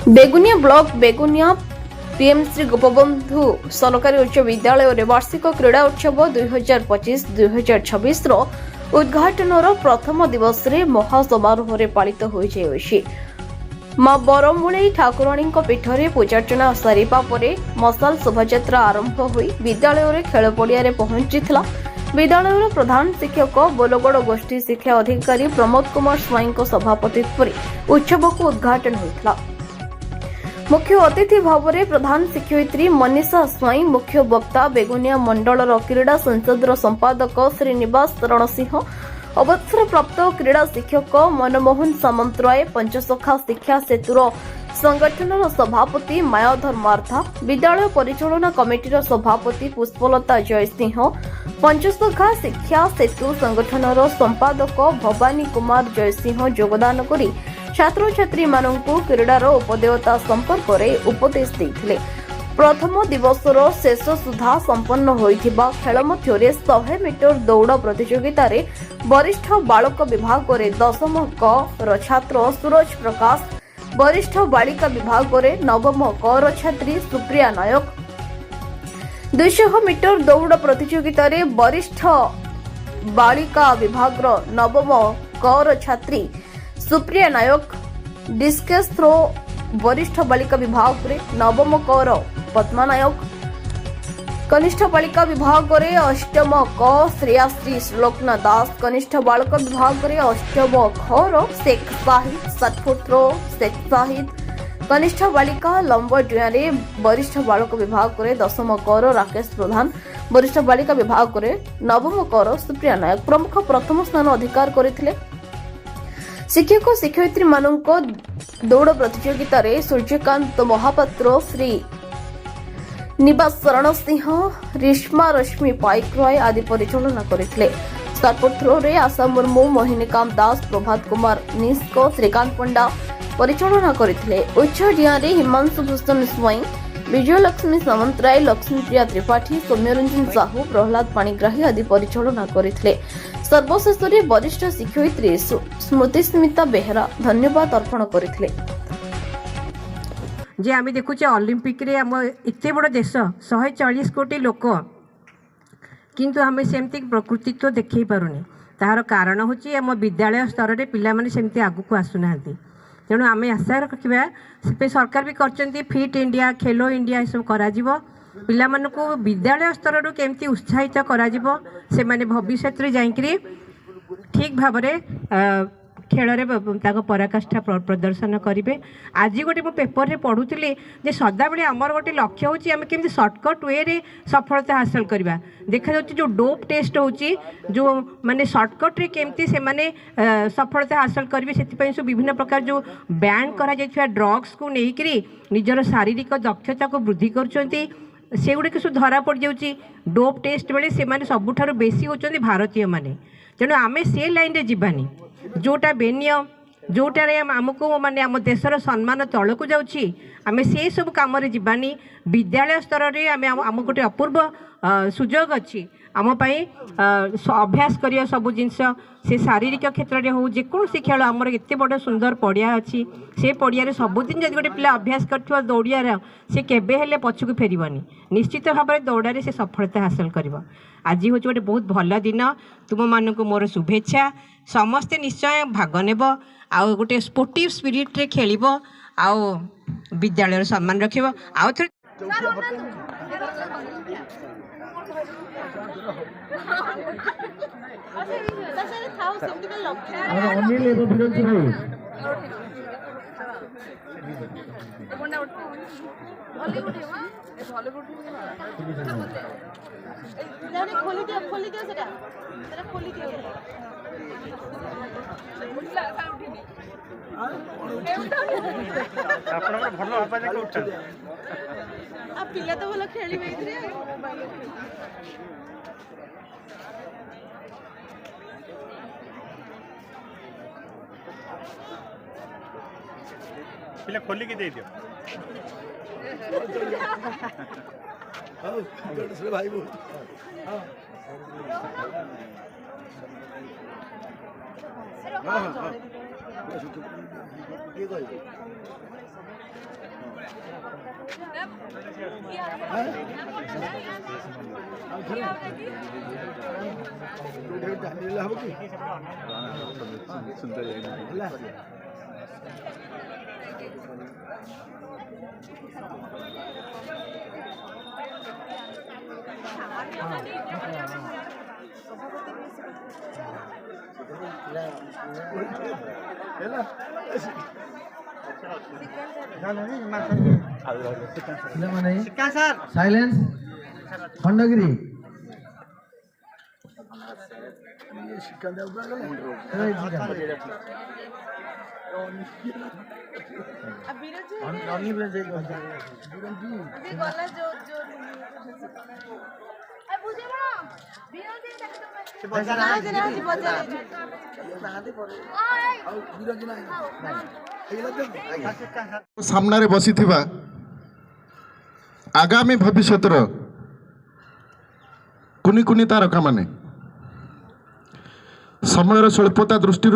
Begunia block Begunia PM Shri Gopabandhu सरकारी उच्च विद्यालय वार्षिक क्रीड़ा उत्सव 2025-2026 उद्घाटन प्रथम दिवस रे महासमारोह पालित होइछि। मां बरमूली ठाकुराणी पीठरे पूजार्चना सारिबा परे मशाल शोभायात्रा आरंभ होई विद्यालय खेल पड़िया पहुंची। विद्यालय प्रधान शिक्षक बोलगड़ गोष्ठी शिक्षा अधिकारी प्रमोद कुमार स्वाई सभापतित्व उत्सव को उद्घाटन होता। मुख्य अतिथि भाव में प्रधान शिक्षयित्री मनीषा स्वाई, मुख्य वक्ता बेगुनिया मंडल क्रीड़ा संसद संपादक श्रीनिवास रणसिंह, अवसर प्राप्त क्रीड़ा शिक्षक मनमोहन सामंतराय, पंचसखा शिक्षा सेतुर संगठन सभापति मायाधर मार्था, विद्यालय परिचालना कमिटीर सभापति पुष्पलता जयसिंह, पंचसखा शिक्षा सेतु संगठन संपादक भवानी कुमार जयसिंह योगदान करी छात्र छात्री मानकु क्रीडार उपदेयता संपर्क में उपदेश देथिले। प्रथम दिवसर शेष सुधा संपन्न होइथिबा खेल मध्यरे 100 मीटर दौड़ प्रतियोगिता रे वरिष्ठ बालक विभाग रे 10म क र छात्र सूरज प्रकाश, वरिष्ठ बालिका विभाग रे 9म क र छात्री सुप्रिया नायक, 200 मीटर दौड़ प्रतियोगिता रे वरिष्ठ बालिका विभाग रो 9म क र छात्री सुप्रिया नायक, डिस्कस थ्रो वरिष्ठ बालिका विभाग रे 9म क र पद्मा नायक, कनिष्ठ बालिका विभाग रे 8म क श्रेयाश्री श्लोकना दास, कनिष्ठ बालक विभाग रे 8म ख र शेख साहिद, 60 फुट थ्रो शेख साहिद, कनिष्ठ बालिका लंब डुआ रे वरिष्ठ बालक विभाग रे 10म क र राकेश प्रधान, वरिष्ठ बालिका विभाग रे 9म क र सुप्रिया नायक प्रमुख प्रथम स्थान अधिकार करथिले। शिक्षक शिक्षयित्री मानक दौड़ प्रतियोगिता रे सूर्यकांत महापात्र, श्री निवास शरण सिंह, रिश्मा रश्मि पाइक रॉय आदि परिचालना करथिले। शॉटपुट थ्रो रे आशा मुर्मू, मोहिनीकांत दास, प्रभात कुमार निस्को, श्रीकांत पंडा परिचालना करथिले। उच्च डिया रे हिमांशु भूषण स्वाई, विजय लक्ष्मी सामंतराय, लक्ष्मी प्रिया त्रिपाठी, सौम्यरंजन साहू, प्रहलाद पाणिग्राही आदि परिचालना करथिले। सर्वशेष वरिष्ठ शिक्षयित्री स्मृति स्मिता बेहरा धन्यवाद अर्पण करथिले। जे आम देखुचे ओलंपिक रे आम एत बड़ देश 140 कोटी लोक किंतु आम सेमती प्रकृतित्व देखई पारुनी। तार कारण होची आम विद्यालय स्तर रे पिला माने सेमती आगु को आसुना। तेणु आम आशा रखा सरकार भी करचंती फिट इंडिया, खेलो इंडिया सब करा जिवो। पिला मानकु विद्यालय स्तर रो केमती उत्साहित करा जिवो, से माने भविष्य रे जाइकरी ठीक भाव में खेल में पराकाष्ठा प्रदर्शन करेंगे। आज गोटे मो पेपर रे पढ़ुली जे सदाबले आमर गोटे लक्ष्य होची आम केमती सर्टकट वे रे सफलता हासिल करवा। देखा जाउची जो डोप टेस्ट होची जो माने सर्टकट रे केमती से माने सफलता हासिल करेंगे, से सब विभिन्न प्रकार जो बैन करा जाइछा ड्रग्स को लेकरी निजर शारीरिक दक्षता को वृद्धि करछंती, से गुड़े सब धरा पड़ जाउची। डोप टेस्ट बेले से माने सबुठारु बेसी होचंती भारतीय माने। तेणु आमे से लाइन रे जीवानी जोटा बेनियम जोटार आमको माने आम देशर सम्मान तलक जाउछि, आमे से सब काम रे जीवानी। विद्यालय स्तर रे आमे आम गोटे अपूर्व सुजोग अच्छी आम अभ्यास करिया सब जिनस, से शारीरिक क्षेत्र में हो जेकोसी खेल आमर एत बड़ सुंदर पड़िया अच्छी। से पड़िया सबुदिन जब गोटे पिला अभ्यास कर दौड़ियार से केबे हेले पछकु फेरबनी, निश्चित भाव में दौड़े से सफलता हासिल कर। आज हूँ गोटे बहुत भल दिन, तुम मानक मोर शुभेच्छा। समस्ते निश्चय भाग नेब, आउ गोटे स्पोर्टिव स्पिरिट रे खेलिब, आउ विद्यालय सम्मान रखिब। आउ थे खोली दियो सेटा खोली दियो। आपनकर भल होबा जे उठा आ पिला तो भल खेली बेइथरे। पिला खोली के दे दियो। हां भाई बोल हां हां साइलेंस खंडगिरी अभी गला जो सामने बसी आगामी भविष्यतर कुनी कुनी तारका माने समय स्वल्पता दृष्टि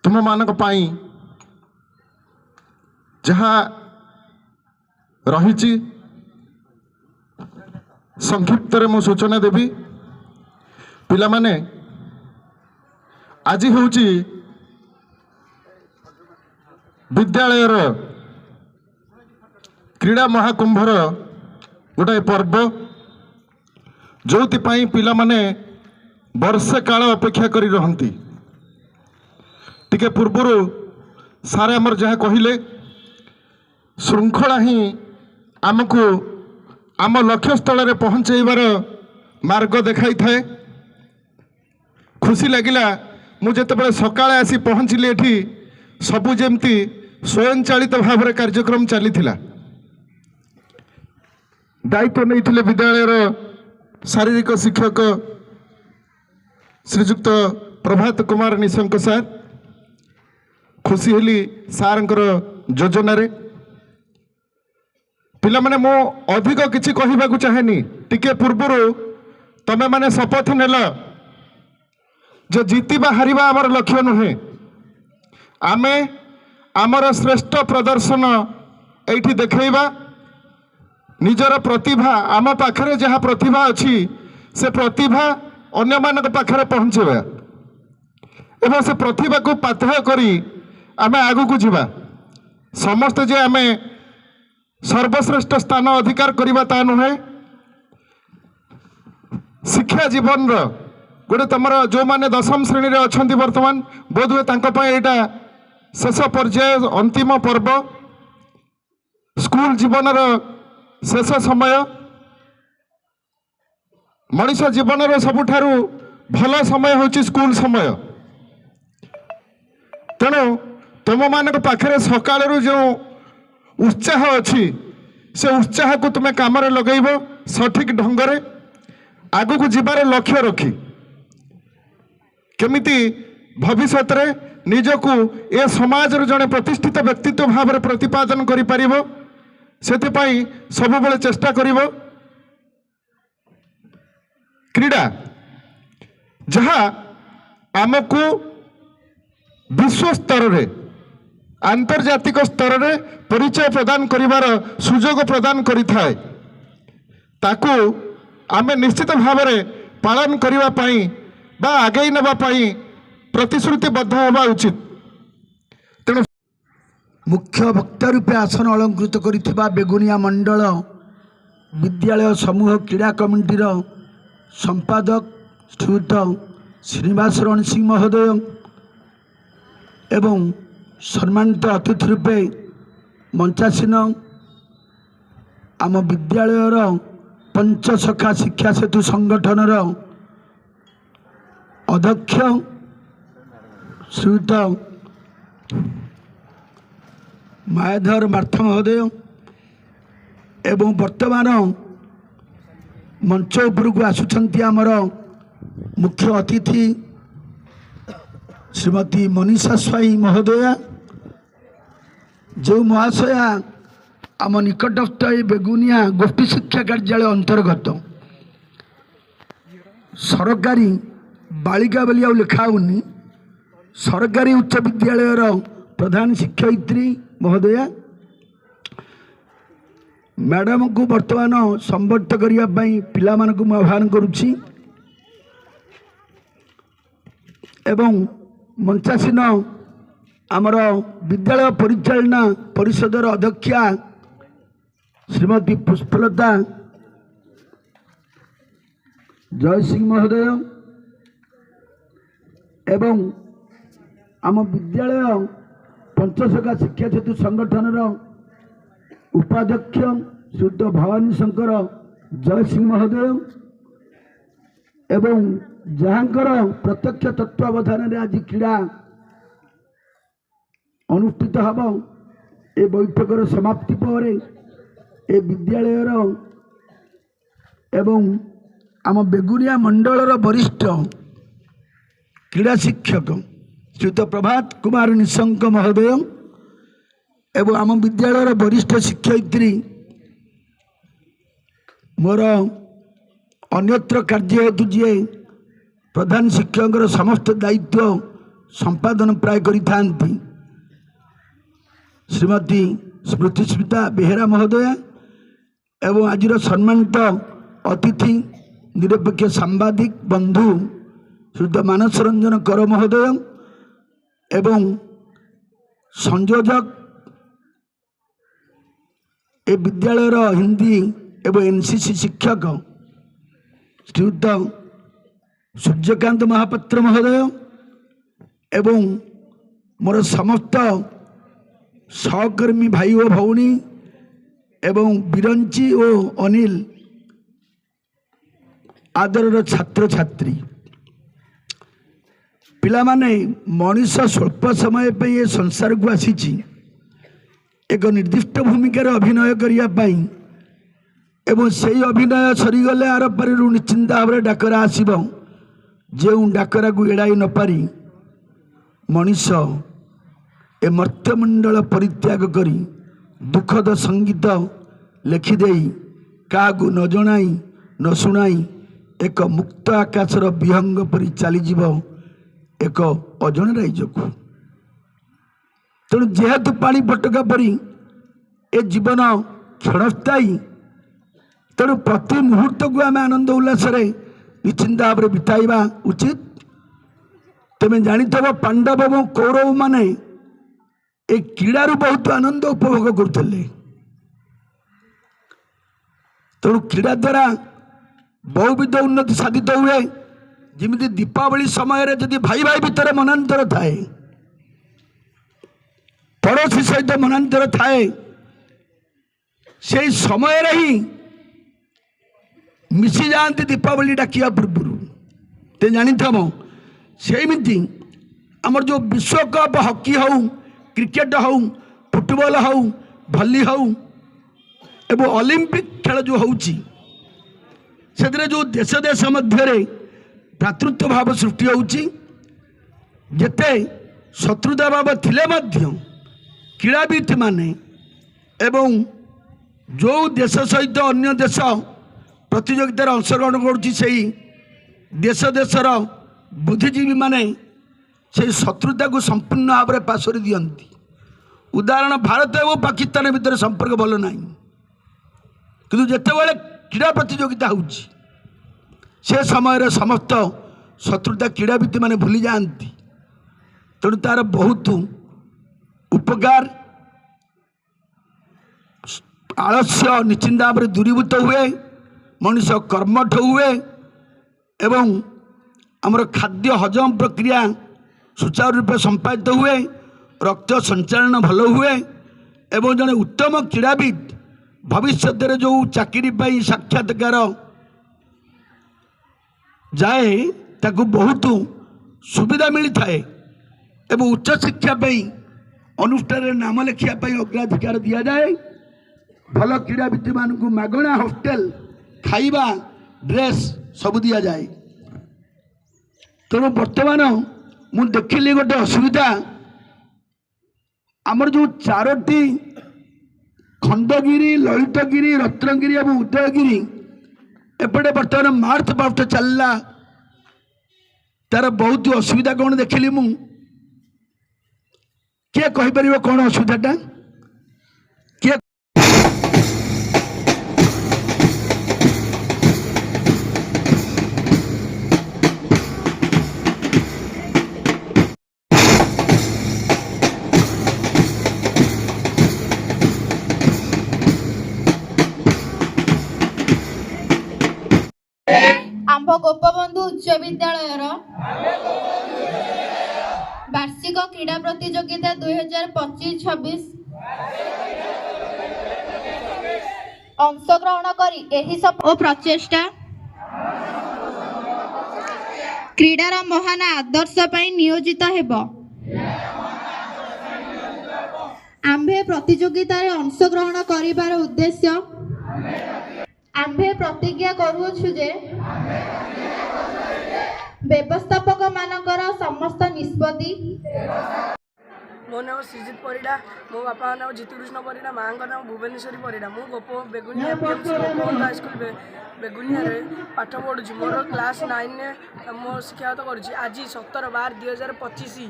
तुम मानक पाई जहाँ रही संक्षिप्त मु सूचना देवी पिला माने आज हूँ विद्यालयर क्रीड़ा महाकुंभर गोटे पर्व जो पिला माने वर्षे काल अपेक्षा करी रहंती टिके पूर्वर सारे आमर जहाँ कहले श्रृंखला ही आमको आम लक्ष्य स्थल में पहुँचाइबार मार्ग देखाई थाए। खुशी लगिला मुझे सकाळे आसी पहुँचली एठी सबु जेमती स्वयंचालित भाव में कार्यक्रम चली दायित्व नहीं विद्यालयर शारीरिक शिक्षक श्रीजुक्त प्रभात कुमार निशंक सार खुशी हली सारंकर योजन पिला माने मो अधिक किछि कहिबाकु चाहेनी टिके पूर्वर तमे माने शपथ नेल जो जीतिबा हारिबा आमर लक्ष्य नुहे आमे आमर श्रेष्ठ प्रदर्शन एठी देखैबा निजर प्रतिभा आम पाखरे जहाँ प्रतिभा अच्छी से प्रतिभा अन्य मानक पाखरे पहुँचेबा एवं से प्रतिभा को पाथेय करी आमे आगु को जीवा समस्त जे आमे सर्वश्रेष्ठ स्थान अधिकार करिबा ता नुहे शिक्षा जीवन गोटे तुम जो माने दशम श्रेणी रे अछंती वर्तमान बोध हुए तांको पय एटा शेष पर्याय अंतिम पर्व स्कूल जीवन शेष समय मनीष जीवन सबुठारु भल समय होची स्कूल समय तेणु तुम मानक पाखरे सकाळरू जो उत्साह अच्छी से उत्साह को तुम्हें काम लगेब सठिक ढंग से आगु को जीवार लक्ष्य रखी केमिति भविष्य में निजको ए समाज जड़े प्रतिष्ठित व्यक्तित्व भाव में प्रतिपादन कर सब बेले चेष्टा करिवो क्रीड़ा जहाँ आमको विश्व स्तर में आंतर्जातिक स्तर में परिचय प्रदान करिवार सुजोग प्रदान करिथाए ताकू आमे निश्चित भाव में पालन करिवा पाई बा आगे नबा पाई प्रतिश्रुतिबद्ध होगा उचित। तेणु मुख्य वक्ता रूपे आसन अलंकृत करिथिबा बेगुनिया मंडल विद्यालय समूह क्रीड़ा कमिटीर संपादक श्रीयुत श्रीनिवास रण सिंह महोदय एवं सम्मानित अतिथि रूपे मंचासीन आम विद्यालयर पंचसखा शिक्षा सेतु संगठनर अध्यक्ष श्रीयुत मायाधर मार्थ महोदय एवं वर्तमान मंच उपरକୁ आसुछंती आमर मुख्य अतिथि श्रीमती मनीषा स्वाई महोदया जो महाशया आम निकटस्थ बेगुनिया गोष्ठी शिक्षा कार्यालय अंतर्गत सरकारी बालिका बोली आ लिखाऊनी सरकारी उच्च विद्यालयर प्रधान शिक्षयित्री महोदया मैडम को वर्तमान संबर्धित करने पिलामानकु मैं आह्वान करुच्ची एवं मंचासीन आमर विद्यालय परिचालना परिषदर अध्यक्षा श्रीमती पुष्पलता जय सिंह महोदय एवं आम विद्यालय पंचशखा शिक्षा सेतु संगठन उपाध्यक्ष शुद्ध भवानी शंकर जय सिंह महोदय एवं जहाँकर प्रत्यक्ष तत्वावधान आज क्रीड़ा अनुष्ठित हब ए बैठकर समाप्ति पर ए विद्यालयर एवं आम बेगुनिया मंडलर वरिष्ठ क्रीड़ा शिक्षक श्रीयुत प्रभात कुमार निशंक महोदय एवं आम विद्यालयर वरिष्ठ शिक्षयित्री मोर अन्यत्र कार्य हेतु जी प्रधान शिक्षक समस्त दायित्व संपादन प्राय करिथांती श्रीमती स्मृतिस्मिता बेहेरा महोदया एवं आज सम्मानित अतिथि निरपेक्ष सांबादिक बंधु श्रीयुत मानस रंजन कर महोदय एवं संयोजक ए विद्यालयर हिंदी एवं एनसीसी शिक्षक श्रीयुत सूर्यकांत महापात्र महोदय एवं मोर समस्त सहकर्मी भाई और भौणी एवं बिरंची और अनिल आदर छात्र छात्री पिला माने मनीष स्वल्प समय पे ये संसार को आसी एक निर्दिष्ट भूमिकार अभिनय करने एवं से अभिनय सरीगले आर पारि निश्चिंत भाव में डाकरा आसब जो डाकरा को एड़ाई न पारी मनीष ए मर्त्यमंडल परित्याग करी दुखद संगीत लिखिदे क्या न जनाई न शुणाई एक मुक्त आकाशर विहंग परी चलीज एक अजन राइज को तेणु जेहेतु पानी फटका परी ए जीवन क्षणस्थायी तेणु प्रति मुहूर्त को आम आनंद उल्लास निश्चिंत भाव में बिताइबा उचित तेमें जानिथब पांडव और कौरव माने ए क्रीड़ारू बहुत आनंद उपभोग करते तेणु क्रीड़ा द्वारा बहुविध उन्नति साधित हुए जमी दीपावली समय जदि भाई भाई भितर मनांतर थाए पड़ोशी सहित मनांतर थाए से समय ही मिसी जाती दीपावली डाकिया पूर्व ते जानी सेमती आमर जो विश्वकप हॉकी हो क्रिकेट हो फुटबॉल हो भली हो एवं ओलंपिक खेल जो होची जो देश देश मध्य भ्रातृत्व भाव सृष्टि होची जेते शत्रुता भाव थिले मध्य क्रीड़ाविद माने एवं जो देश सहित अन्य देश प्रतियोगितार अंशग्रहण करुँची देश देशर बुद्धिजीवी माने से शत्रुता को संपूर्ण भाव में पासरी दियंती उदाहरण भारत एवं पाकिस्तान भितर संपर्क भल ना कि जितेबाला क्रीड़ा प्रतियोगिता होची से समय समस्त शत्रुता क्रीड़ाविद माने भूली जाती तेणु तार बहुत उपकार आलस्य निश्चिंत भाव में दूरीभूत हुए मनुष्य कर्मठ हुए एवं आमर खाद्य हजम प्रक्रिया सुचारू रूपे संपादित हुए रक्त संचालन भल हुए एवं जड़े उत्तम क्रीड़ाविद भविष्य जो चाकरी पाई साक्षात्कार जाए ताकू बहुत सुविधा मिलता है एवं उच्च शिक्षा अनुष्ठान नाम लिखा अग्राधिकार दि जाए भल क्रीड़ाविद मानक मागणा हॉस्टेल खाइबा ड्रेस सब दि जाए तेणु बर्तमान मु देखिली गोटे असुविधा आमर जो चारोटी खंडगिरी ललितगिरी रत्नगिरी और उदयगिरी एपटे बर्तमान मार्च पास्ट चलला तार बहुत असुविधा कौन देखिली मु किए कहीपर कौन असुविधाटा किए आंभ गोपबंधु उच्च विद्यालयर वार्षिक क्रीड़ा प्रतियोगिता 2025-26 अंशग्रहण करी एही सब ओ प्रचेष्टा क्रीडार महान आदर्श पई नियोजित हेबो। आंभे प्रतियोगिता रे अंशग्रहण करिबार उद्देश्य आंभे प्रतिज्ञा करूछु जे व्यवस्थापक मानकर समस्त निष्पत्ति मो नाम श्रीजित परिडा मो बापा नाम जितुकृष्ण परिडा माँ नाम भुवनेश्वरी परिडा मु गोप बेगुनिया पीएमसी गोपबंधु हाईस्कूल बेगुनिया पाठ पढ़ुची मोर क्लास 9 मो शिक्षागत करुँची आज 17/12/2025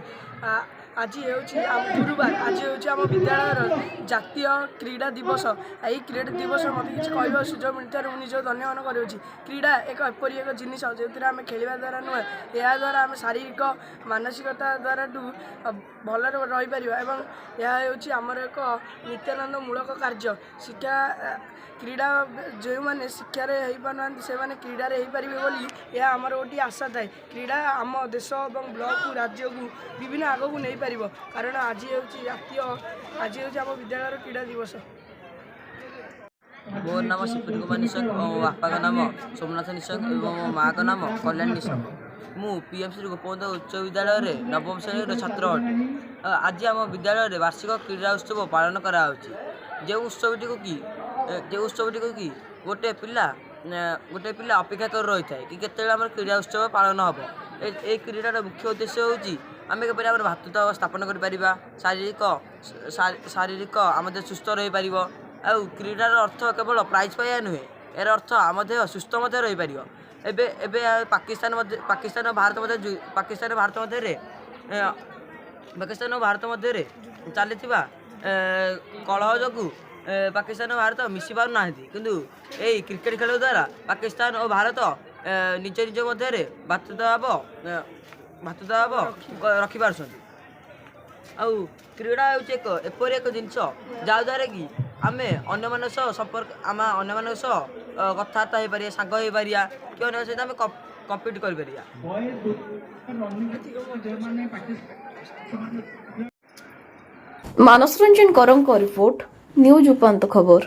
आज गुरुवार आज आम विद्यालय जातीय क्रीड़ा दिवस यही क्रीड़ा दिवस मत किसी कह सुजोग मिलता है मुझे धन्यवाद करुँची क्रीड़ा एक एपरी एक जिनिस जो आम खेलवा द्वारा नुहे या द्वारा आम शारीरिक मानसिकता द्वारा भल रहीपर एवं यह आमर एक नित्यानंद मूलक कार्य शिक्षा क्रीड़ा जो मैंने शिक्षार हो पाना से क्रीड़ा हो पारे बोली यह आमर गोटे आशा थाए क्रीड़ा आम देश और ब्लॉक को राज्य को विभिन्न आग को नहीं पार कारण आज जातीय आज आम विद्यालय क्रीड़ा दिवस। मोर नाम शिवपुरी कुमार निशंक और मो बापा का नाम सोमनाथ निशंक और मो माँ का नाम कल्याण निशंक मु पीएमसी गोपबंधु उच्च विद्यालय नवम श्रेणी छात्र अटे। आज आम विद्यालय वार्षिक क्रीड़ा उत्सव पालन कराऊँच जो उत्सवटी को कि गोटे पिला अपेक्षा कर रही है कि केते आम क्रीड़ा उत्सव पालन हम ए क्रीडार मुख्य उद्देश्य होची आम केपरि आम भातृत्व स्थापन कर शारीरिक आम देह सुस्थ रही पार आ क्रीडार अर्थ केवल प्राइज पाइबा नुहे यार अर्थ आम देह सुस्थ रही पार पाकिस्तान भारत मध्य चली कलह जो पाकिस्तान और भारत मिसी पार ना किंतु यही क्रिकेट खेल द्वारा पाकिस्तान और भारत निज निज मध्य भातृत्व रखिपार क्रीड़ा हूँ एपरी एक जिनस जहाँद्वारा कि आम अन्य संपर्क आम अन्य कथबार्ता हो पार सांग हो पार कि अन्य सहित आम कम्पिट कर मानस रंजन करम को रिपोर्ट न्यूज उपांत खबर।